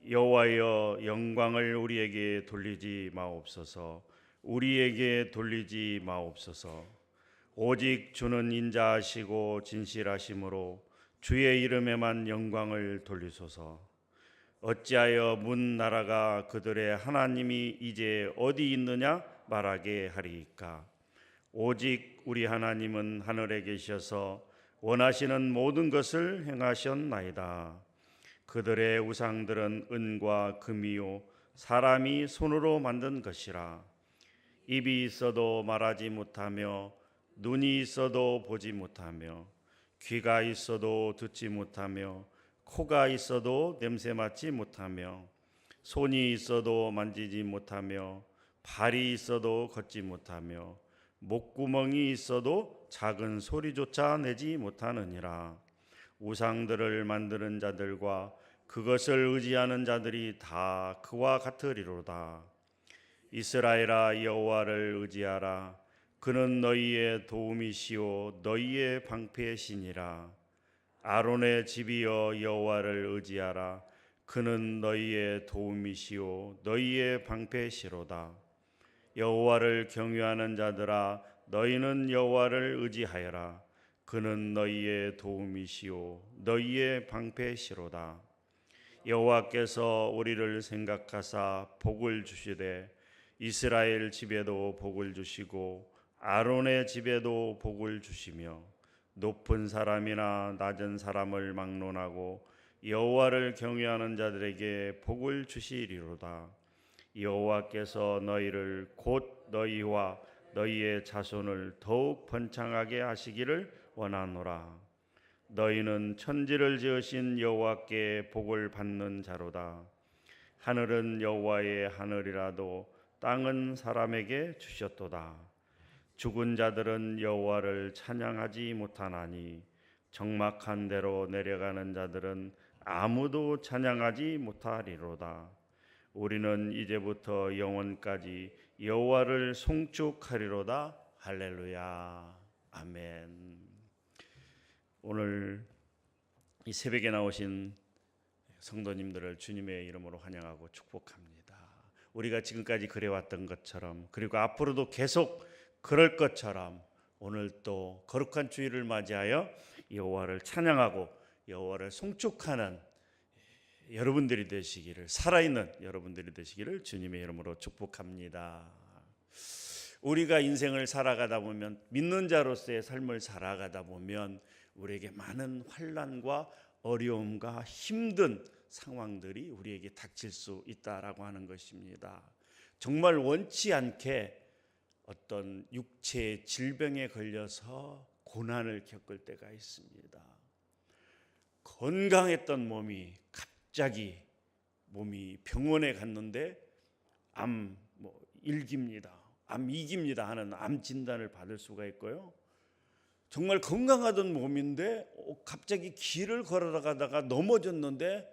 여호와여, 영광을 우리에게 돌리지 마옵소서. 우리에게 돌리지 마옵소서. 오직 주는 인자하시고 진실하심으로 주의 이름에만 영광을 돌리소서. 어찌하여 문 나라가 그들의 하나님이 이제 어디 있느냐 말하게 하리이까. 오직 우리 하나님은 하늘에 계셔서 원하시는 모든 것을 행하셨나이다. 그들의 우상들은 은과 금이요 사람이 손으로 만든 것이라. 입이 있어도 말하지 못하며 눈이 있어도 보지 못하며 귀가 있어도 듣지 못하며 코가 있어도 냄새 맡지 못하며 손이 있어도 만지지 못하며 발이 있어도 걷지 못하며 목구멍이 있어도 작은 소리조차 내지 못하느니라. 우상들을 만드는 자들과 그것을 의지하는 자들이 다 그와 같으리로다. 이스라엘아, 여호와를 의지하라. 그는 너희의 도움이시오 너희의 방패시니라. 아론의 집이여, 여호와를 의지하라. 그는 너희의 도움이시오 너희의 방패시로다. 여호와를 경외하는 자들아, 너희는 여호와를 의지하여라. 그는 너희의 도움이시오 너희의 방패시로다. 여호와께서 우리를 생각하사 복을 주시되 이스라엘 집에도 복을 주시고 아론의 집에도 복을 주시며 높은 사람이나 낮은 사람을 막론하고 여호와를 경외하는 자들에게 복을 주시리로다. 여호와께서 너희를 곧 너희와 너희의 자손을 더욱 번창하게 하시기를 원하노라. 너희는 천지를 지으신 여호와께 복을 받는 자로다. 하늘은 여호와의 하늘이라도 땅은 사람에게 주셨도다. 죽은 자들은 여호와를 찬양하지 못하나니 적막한 데로 내려가는 자들은 아무도 찬양하지 못하리로다. 우리는 이제부터 영원까지 여호와를 송축하리로다. 할렐루야. 아멘. 오늘 이 새벽에 나오신 성도님들을 주님의 이름으로 환영하고 축복합니다. 우리가 지금까지 그래왔던 것처럼, 그리고 앞으로도 계속 그럴 것처럼 오늘 또 거룩한 주일을 맞이하여 여호와를 찬양하고 여호와를 송축하는 여러분들이 되시기를, 살아있는 여러분들이 되시기를 주님의 이름으로 축복합니다. 우리가 인생을 살아가다 보면, 믿는 자로서의 삶을 살아가다 보면 우리에게 많은 환난과 어려움과 힘든 상황들이 우리에게 닥칠 수 있다라고 하는 것입니다. 정말 원치 않게 어떤 육체의 질병에 걸려서 고난을 겪을 때가 있습니다. 건강했던 몸이 갑자기 몸이 병원에 갔는데 암 1기입니다. 암 2기입니다 하는 암 진단을 받을 수가 있고요. 정말 건강하던 몸인데 갑자기 길을 걸어가다가 넘어졌는데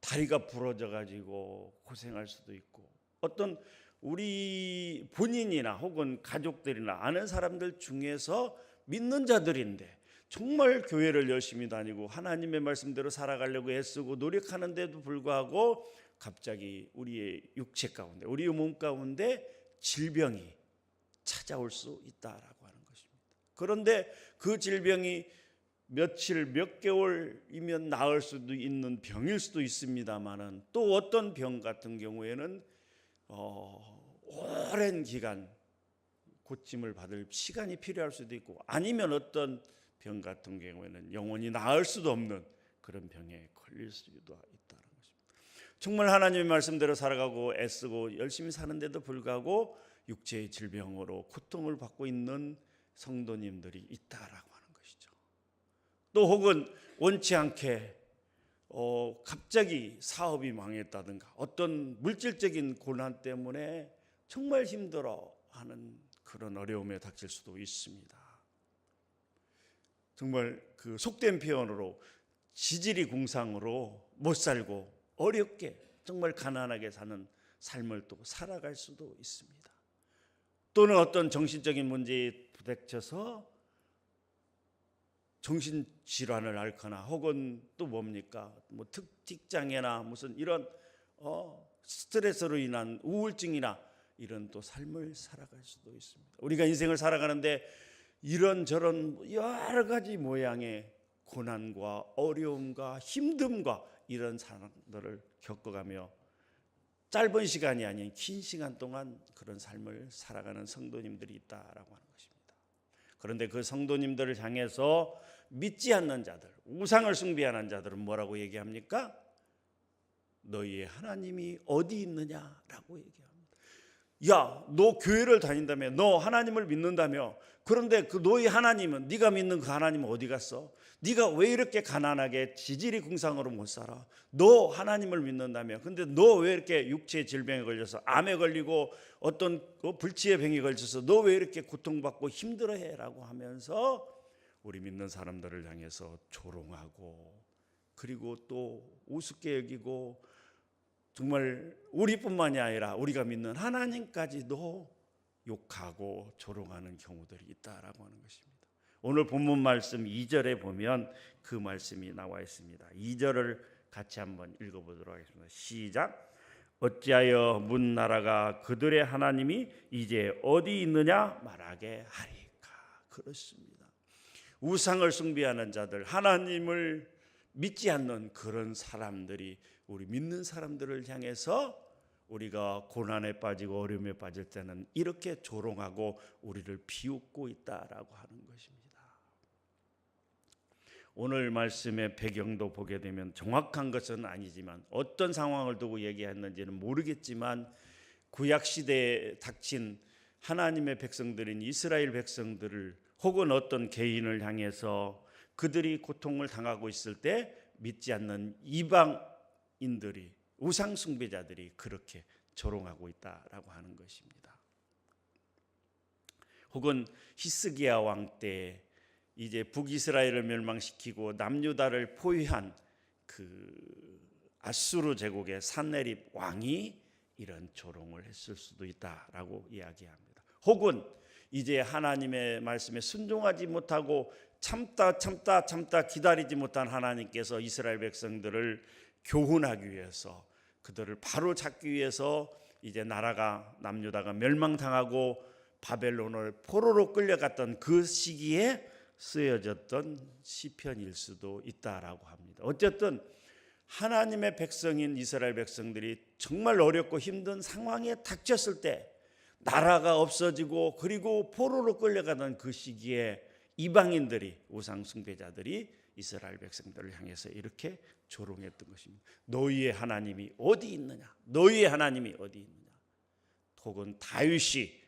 다리가 부러져 가지고 고생할 수도 있고, 어떤 우리 본인이나 혹은 가족들이나 아는 사람들 중에서 믿는 자들인데 정말 교회를 열심히 다니고 하나님의 말씀대로 살아가려고 애쓰고 노력하는데도 불구하고 갑자기 우리의 육체 가운데, 우리의 몸 가운데 질병이 찾아올 수 있다라고 하는 것입니다. 그런데 그 질병이 며칠, 몇 개월이면 나을 수도 있는 병일 수도 있습니다만은, 또 어떤 병 같은 경우에는 오랜 기간 고침을 받을 시간이 필요할 수도 있고, 아니면 어떤 병 같은 경우에는 영원히 나을 수도 없는 그런 병에 걸릴 수도 있다는 것입니다. 정말 하나님의 말씀대로 살아가고 애쓰고 열심히 사는데도 불구하고 육체의 질병으로 고통을 받고 있는 성도님들이 있다라고 하는 것이죠. 또 혹은 원치 않게 갑자기 사업이 망했다든가 어떤 물질적인 고난 때문에 정말 힘들어하는 그런 어려움에 닥칠 수도 있습니다. 정말 그 속된 표현으로 지질이 궁상으로 못 살고 어렵게 정말 가난하게 사는 삶을 또 살아갈 수도 있습니다. 또는 어떤 정신적인 문제에 부닥쳐서 정신질환을 앓거나, 혹은 또 뭡니까? 특직장애나 무슨 이런 스트레스로 인한 우울증이나 이런 또 삶을 살아갈 수도 있습니다. 우리가 인생을 살아가는데 이런저런 여러 가지 모양의 고난과 어려움과 힘듦과 이런 상황들을 겪어가며 짧은 시간이 아닌 긴 시간 동안 그런 삶을 살아가는 성도님들이 있다라고 하는 것입니다. 그런데 그 성도님들을 향해서 믿지 않는 자들, 우상을 숭배하는 자들은 뭐라고 얘기합니까? 너희의 하나님이 어디 있느냐라고 얘기합니다. 야, 너 교회를 다닌다며, 너 하나님을 믿는다며, 그런데 그 너희 하나님은, 네가 믿는 그 하나님은 어디 갔어? 네가 왜 이렇게 가난하게 지질이 궁상으로 못 살아? 너 하나님을 믿는다며, 근데 너 왜 이렇게 육체의 질병에 걸려서 암에 걸리고 어떤 불치의 병에 걸쳐서 너 왜 이렇게 고통받고 힘들어해? 라고 하면서 우리 믿는 사람들을 향해서 조롱하고, 그리고 또 우습게 여기고, 정말 우리뿐만이 아니라 우리가 믿는 하나님까지도 욕하고 조롱하는 경우들이 있다라고 하는 것입니다. 오늘 본문 말씀 2절에 보면 그 말씀이 나와 있습니다. 2절을 같이 한번 읽어보도록 하겠습니다. 시작. 어찌하여 문 나라가 그들의 하나님이 이제 어디 있느냐 말하게 하리까. 그렇습니다. 우상을 숭배하는 자들, 하나님을 믿지 않는 그런 사람들이 우리 믿는 사람들을 향해서 우리가 고난에 빠지고 어려움에 빠질 때는 이렇게 조롱하고 우리를 비웃고 있다라고 하는 것입니다. 오늘 말씀의 배경도 보게 되면 정확한 것은 아니지만 어떤 상황을 두고 얘기했는지는 모르겠지만 구약시대에 닥친 하나님의 백성들인 이스라엘 백성들을 혹은 어떤 개인을 향해서 그들이 고통을 당하고 있을 때 믿지 않는 이방인들이, 우상 숭배자들이 그렇게 조롱하고 있다라고 하는 것입니다. 혹은 히스기야 왕 때 이제 북이스라엘을 멸망시키고 남유다를 포위한 그 아수르 제국의 산헤립 왕이 이런 조롱을 했을 수도 있다라고 이야기합니다. 혹은 이제 하나님의 말씀에 순종하지 못하고 참다 기다리지 못한 하나님께서 이스라엘 백성들을 교훈하기 위해서, 그들을 바로 잡기 위해서 이제 나라가, 남유다가 멸망당하고 바벨론을 포로로 끌려갔던 그 시기에 쓰여졌던 시편일 수도 있다라고 합니다. 어쨌든 하나님의 백성인 이스라엘 백성들이 정말 어렵고 힘든 상황에 닥쳤을 때, 나라가 없어지고 그리고 포로로 끌려가던 그 시기에 이방인들이, 우상 숭배자들이 이스라엘 백성들을 향해서 이렇게 조롱했던 것입니다. 너희의 하나님이 어디 있느냐? 너희의 하나님이 어디 있느냐? 혹은 다윗이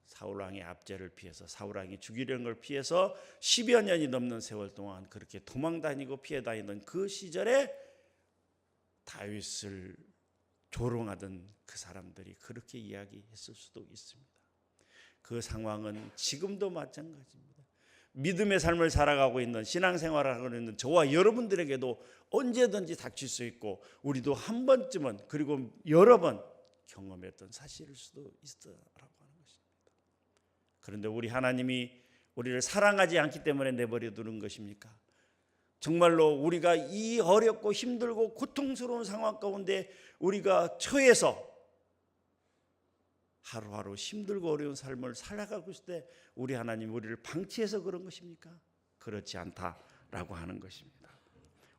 사울왕의 압제를 피해서, 사울왕이 죽이려는 걸 피해서 10여 년이 넘는 세월 동안 그렇게 도망다니고 피해 다니던 그 시절에 다윗을 조롱하던 그 사람들이 그렇게 이야기했을 수도 있습니다. 그 상황은 지금도 마찬가지입니다. 믿음의 삶을 살아가고 있는, 신앙생활을 하고 있는 저와 여러분들에게도 언제든지 닥칠 수 있고, 우리도 한 번쯤은, 그리고 여러 번 경험했던 사실일 수도 있다라고 하는 것입니다. 그런데 우리 하나님이 우리를 사랑하지 않기 때문에 내버려 두는 것입니까? 정말로 우리가 이 어렵고 힘들고 고통스러운 상황 가운데 우리가 처해서 하루하루 힘들고 어려운 삶을 살아가고 있을 때 우리 하나님 우리를 방치해서 그런 것입니까? 그렇지 않다라고 하는 것입니다.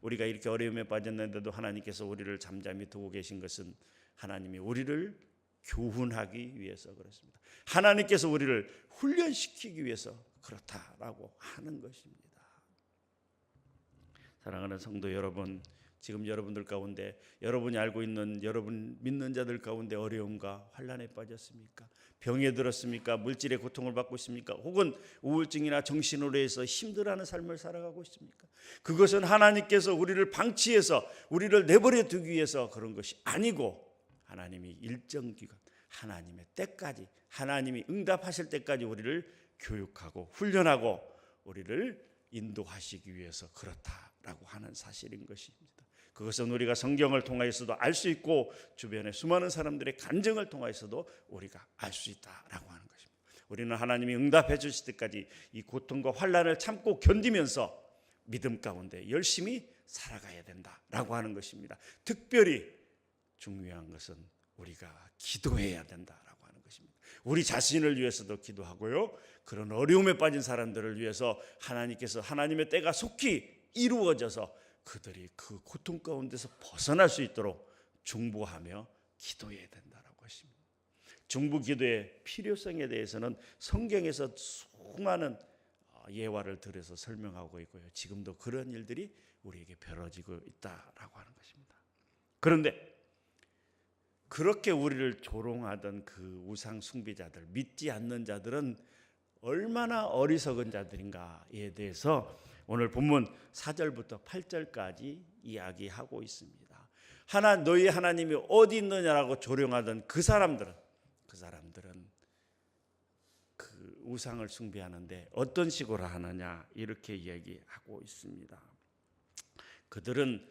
우리가 이렇게 어려움에 빠졌는데도 하나님께서 우리를 잠잠히 두고 계신 것은 하나님이 우리를 교훈하기 위해서 그렇습니다. 하나님께서 우리를 훈련시키기 위해서 그렇다라고 하는 것입니다. 사랑하는 성도 여러분, 지금 여러분들 가운데, 여러분이 알고 있는 여러분 믿는 자들 가운데 어려움과 환난에 빠졌습니까? 병에 들었습니까? 물질의 고통을 받고 있습니까? 혹은 우울증이나 정신으로 해서 힘들어하는 삶을 살아가고 있습니까? 그것은 하나님께서 우리를 방치해서 우리를 내버려 두기 위해서 그런 것이 아니고, 하나님이 일정 기간, 하나님의 때까지, 하나님이 응답하실 때까지 우리를 교육하고 훈련하고 우리를 인도하시기 위해서 그렇다라고 하는 사실인 것입니다. 그것은 우리가 성경을 통하여서도 알 수 있고, 주변의 수많은 사람들의 간증을 통하여서도 우리가 알 수 있다라고 하는 것입니다. 우리는 하나님이 응답해 주실 때까지 이 고통과 환난을 참고 견디면서 믿음 가운데 열심히 살아가야 된다라고 하는 것입니다. 특별히 중요한 것은 우리가 기도해야 된다라고 하는 것입니다. 우리 자신을 위해서도 기도하고요. 그런 어려움에 빠진 사람들을 위해서 하나님께서 하나님의 때가 속히 이루어져서 그들이 그 고통 가운데서 벗어날 수 있도록 중보하며 기도해야 된다라고 하십니다. 중보 기도의 필요성에 대해서는 성경에서 수많은 예화를 들어서 설명하고 있고요. 지금도 그런 일들이 우리에게 벌어지고 있다라고 하는 것입니다. 그런데 그렇게 우리를 조롱하던 그 우상 숭배자들, 믿지 않는 자들은 얼마나 어리석은 자들인가에 대해서 오늘 본문 4절부터 8절까지 이야기하고 있습니다. 너희 하나님이 어디 있느냐라고 조롱하던 그 사람들은 그 우상을 숭배하는데 어떤 식으로 하느냐 이렇게 이야기하고 있습니다. 그들은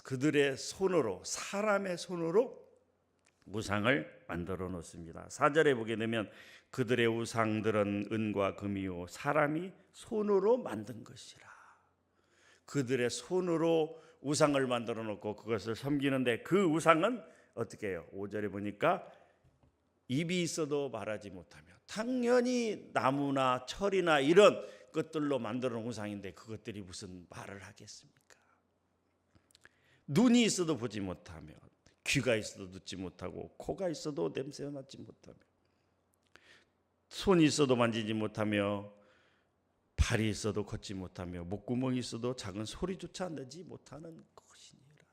그들의 손으로, 사람의 손으로 우상을 만들어 놓습니다. 4절에 보게 되면 그들의 우상들은 은과 금이요 사람이 손으로 만든 것이라. 그들의 손으로 우상을 만들어 놓고 그것을 섬기는데 그 우상은 어떻게 해요? 5절에 보니까 입이 있어도 말하지 못하며, 당연히 나무나 철이나 이런 것들로 만들어 놓은 우상인데 그것들이 무슨 말을 하겠습니까? 눈이 있어도 보지 못하며, 귀가 있어도 듣지 못하고, 코가 있어도 냄새 맡지 못하며, 손이 있어도 만지지 못하며, 발이 있어도 걷지 못하며, 목구멍이 있어도 작은 소리조차 내지 못하는 것이니라.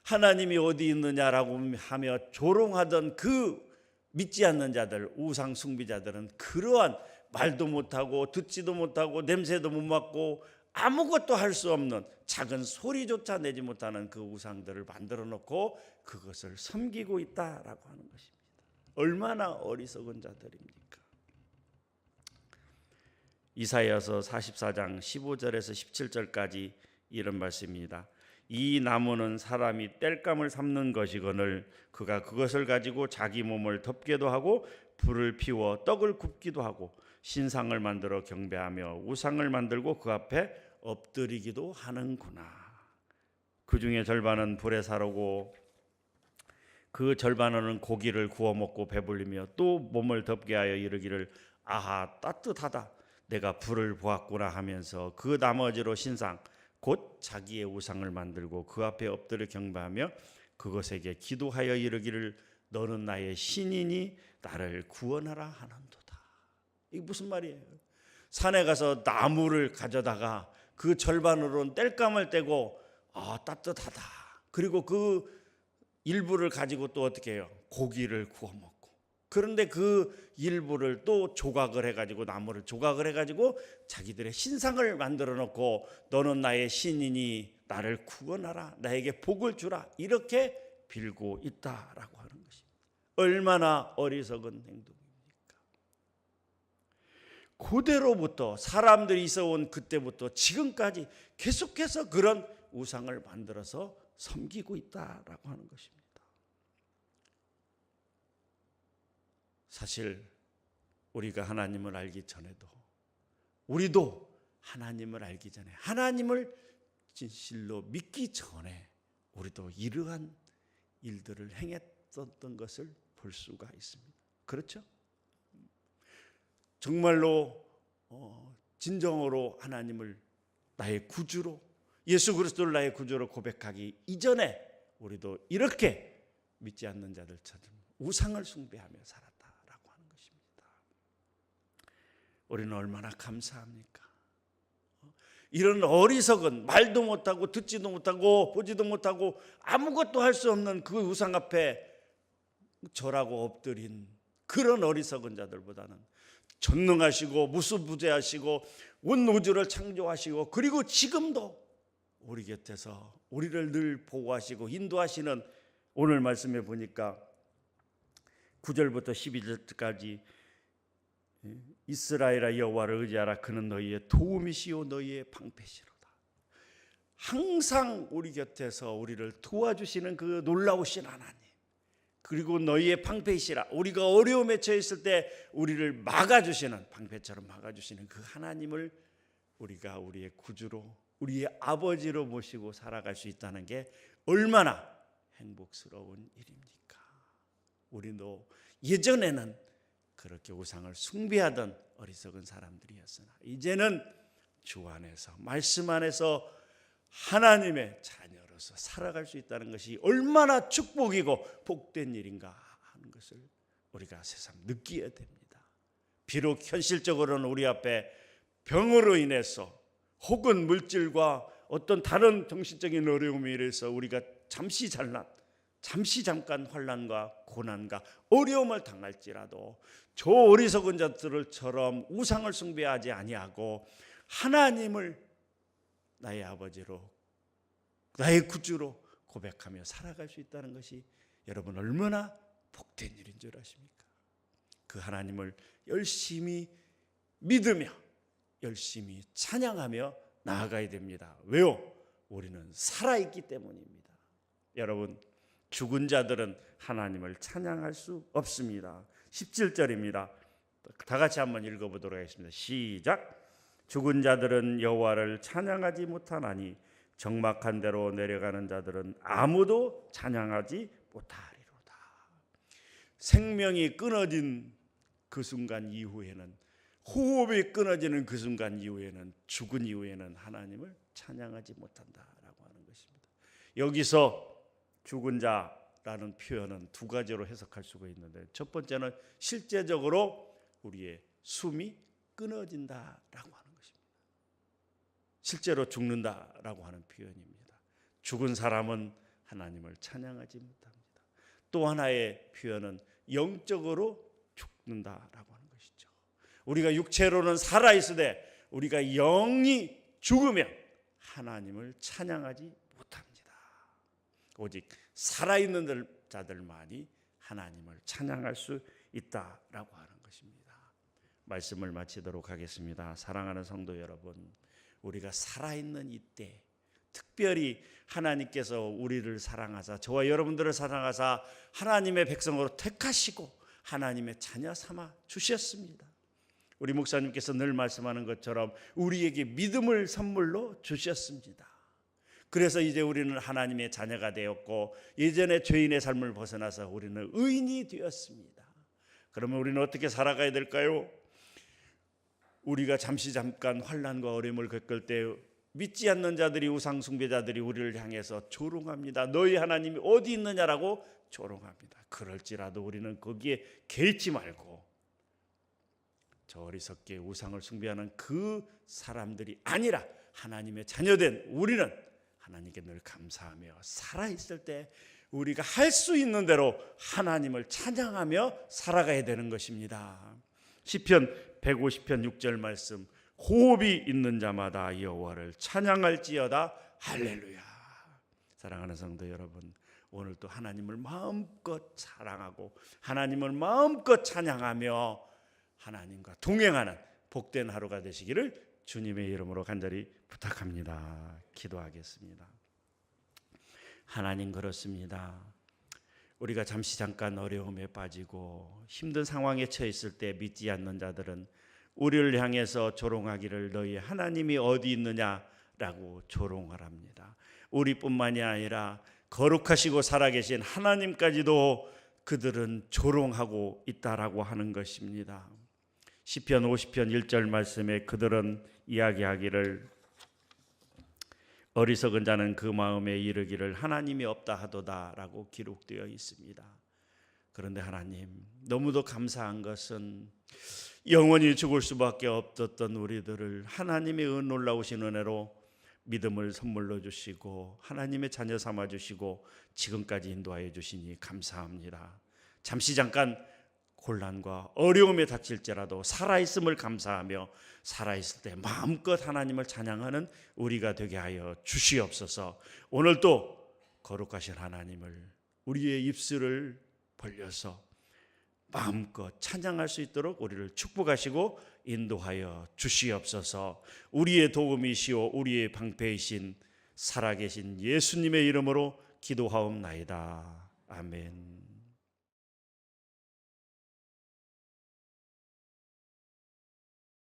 하나님이 어디 있느냐라고 하며 조롱하던 그 믿지 않는 자들, 우상 숭배자들은 그러한 말도 못하고 듣지도 못하고 냄새도 못 맡고 아무것도 할 수 없는 작은 소리조차 내지 못하는 그 우상들을 만들어 놓고 그것을 섬기고 있다라고 하는 것입니다. 얼마나 어리석은 자들입니까? 이사야서 44장 15절에서 17절까지 이런 말씀입니다. 이 나무는 사람이 땔감을 삼는 것이거늘 그가 그것을 가지고 자기 몸을 덮게도 하고 불을 피워 떡을 굽기도 하고 신상을 만들어 경배하며 우상을 만들고 그 앞에 엎드리기도 하는구나. 그 중에 절반은 불에 사르고 그 절반은 고기를 구워 먹고 배불리며 또 몸을 덮게 하여 이르기를 아하 따뜻하다 내가 불을 보았구나 하면서 그 나머지로 신상 곧 자기의 우상을 만들고 그 앞에 엎드려 경배하며 그것에게 기도하여 이르기를 너는 나의 신이니 나를 구원하라 하는도다. 이게 무슨 말이에요? 산에 가서 나무를 가져다가 그 절반으로는 땔감을 떼고 따뜻하다. 그리고 그 일부를 가지고 또 어떻게 해요? 고기를 구워 먹고. 그런데 그 일부를 또 조각을 해가지고 나무를 조각을 해가지고 자기들의 신상을 만들어 놓고 너는 나의 신이니 나를 구원하라. 나에게 복을 주라. 이렇게 빌고 있다라고 하는 것입니다. 얼마나 어리석은 행동입니까? 그대로부터 사람들이 있어온 그때부터 지금까지 계속해서 그런 우상을 만들어서 섬기고 있다라고 하는 것입니다. 사실 우리가 하나님을 알기 전에도 우리도 하나님을 알기 전에 하나님을 진실로 믿기 전에 우리도 이러한 일들을 행했던 것을 볼 수가 있습니다. 그렇죠? 정말로 진정으로 하나님을 나의 구주로 예수 그리스도를 나의 구주로 고백하기 이전에 우리도 이렇게 믿지 않는 자들처럼 우상을 숭배하며 살았다라고 하는 것입니다. 우리는 얼마나 감사합니까? 이런 어리석은 말도 못하고 듣지도 못하고 보지도 못하고 아무것도 할 수 없는 그 우상 앞에 절하고 엎드린 그런 어리석은 자들보다는 전능하시고 무수부재하시고 온 우주를 창조하시고 그리고 지금도 우리 곁에서 우리를 늘 보호하시고 인도하시는 오늘 말씀에 보니까 9절부터 12절까지 이스라엘아 여호와를 의지하라 그는 너희의 도움이시요 너희의 방패시로다. 항상 우리 곁에서 우리를 도와주시는 그 놀라우신 하나님 그리고 너희의 방패이시라. 우리가 어려움에 처했을 때 우리를 막아주시는 방패처럼 막아주시는 그 하나님을 우리가 우리의 구주로 우리의 아버지로 모시고 살아갈 수 있다는 게 얼마나 행복스러운 일입니까? 우리도 예전에는 그렇게 우상을 숭배하던 어리석은 사람들이었으나 이제는 주 안에서, 말씀 안에서 하나님의 자녀로서 살아갈 수 있다는 것이 얼마나 축복이고 복된 일인가 하는 것을 우리가 새삼 느껴야 됩니다. 비록 현실적으로는 우리 앞에 병으로 인해서 혹은 물질과 어떤 다른 정신적인 어려움에 의해서 우리가 잠시 잠깐 환난과 고난과 어려움을 당할지라도 저 어리석은 자들처럼 우상을 숭배하지 아니하고 하나님을 나의 아버지로, 나의 구주로 고백하며 살아갈 수 있다는 것이 여러분 얼마나 복된 일인 줄 아십니까? 그 하나님을 열심히 믿으며 열심히 찬양하며 나아가야 됩니다. 왜요? 우리는 살아있기 때문입니다. 여러분, 죽은 자들은 하나님을 찬양할 수 없습니다. 17절입니다. 다 같이 한번 읽어보도록 하겠습니다. 시작. 죽은 자들은 여호와를 찬양하지 못하나니 적막한 데로 내려가는 자들은 아무도 찬양하지 못하리로다. 생명이 끊어진 그 순간 이후에는, 호흡이 끊어지는 그 순간 이후에는, 죽은 이후에는 하나님을 찬양하지 못한다라고 하는 것입니다. 여기서 죽은 자라는 표현은 두 가지로 해석할 수가 있는데, 첫 번째는 실제적으로 우리의 숨이 끊어진다라고 하는 것입니다. 실제로 죽는다라고 하는 표현입니다. 죽은 사람은 하나님을 찬양하지 못합니다. 또 하나의 표현은 영적으로 죽는다라고 하는 것이죠. 우리가 육체로는 살아있으되 우리가 영이 죽으면 하나님을 찬양하지 못합니다. 오직 살아있는 자들만이 하나님을 찬양할 수 있다라고 하는 것입니다. 말씀을 마치도록 하겠습니다. 사랑하는 성도 여러분, 우리가 살아있는 이때 특별히 하나님께서 우리를 사랑하사, 저와 여러분들을 사랑하사 하나님의 백성으로 택하시고 하나님의 자녀 삼아 주셨습니다. 우리 목사님께서 늘 말씀하는 것처럼 우리에게 믿음을 선물로 주셨습니다. 그래서 이제 우리는 하나님의 자녀가 되었고 예전의 죄인의 삶을 벗어나서 우리는 의인이 되었습니다. 그러면 우리는 어떻게 살아가야 될까요? 우리가 잠깐 환난과 어려움을 겪을 때 믿지 않는 자들이, 우상 숭배자들이 우리를 향해서 조롱합니다. 너희 하나님이 어디 있느냐라고 조롱합니다. 그럴지라도 우리는 거기에 개의치 말고 저 어리석게 우상을 숭배하는 그 사람들이 아니라 하나님의 자녀된 우리는 하나님께 늘 감사하며 살아있을 때 우리가 할 수 있는 대로 하나님을 찬양하며 살아가야 되는 것입니다. 시편 150편 6절 말씀, 호흡이 있는 자마다 여호와를 찬양할지어다. 할렐루야. 사랑하는 성도 여러분, 오늘도 하나님을 마음껏 사랑하고 하나님을 마음껏 찬양하며 하나님과 동행하는 복된 하루가 되시기를 주님의 이름으로 간절히 부탁합니다. 기도하겠습니다. 하나님, 그렇습니다. 우리가 잠깐 어려움에 빠지고 힘든 상황에 처해 있을 때 믿지 않는 자들은 우리를 향해서 조롱하기를 너희 하나님이 어디 있느냐라고 조롱을 합니다. 우리뿐만이 아니라 거룩하시고 살아계신 하나님까지도 그들은 조롱하고 있다라고 하는 것입니다. 시편 50편 1절 말씀에 그들은 이야기하기를 어리석은 자는 그 마음에 이르기를 하나님이 없다 하도다라고 기록되어 있습니다. 그런데 하나님, 너무도 감사한 것은 영원히 죽을 수밖에 없었던 우리들을 하나님의 놀라우신 은혜로 믿음을 선물로 주시고 하나님의 자녀 삼아 주시고 지금까지 인도하여 주시니 감사합니다. 잠깐 곤란과 어려움에 닥칠지라도 살아있음을 감사하며 살아있을 때 마음껏 하나님을 찬양하는 우리가 되게 하여 주시옵소서. 오늘도 거룩하신 하나님을 우리의 입술을 벌려서 마음껏 찬양할 수 있도록 우리를 축복하시고 인도하여 주시옵소서. 우리의 도움이시오 우리의 방패이신 살아계신 예수님의 이름으로 기도하옵나이다. 아멘.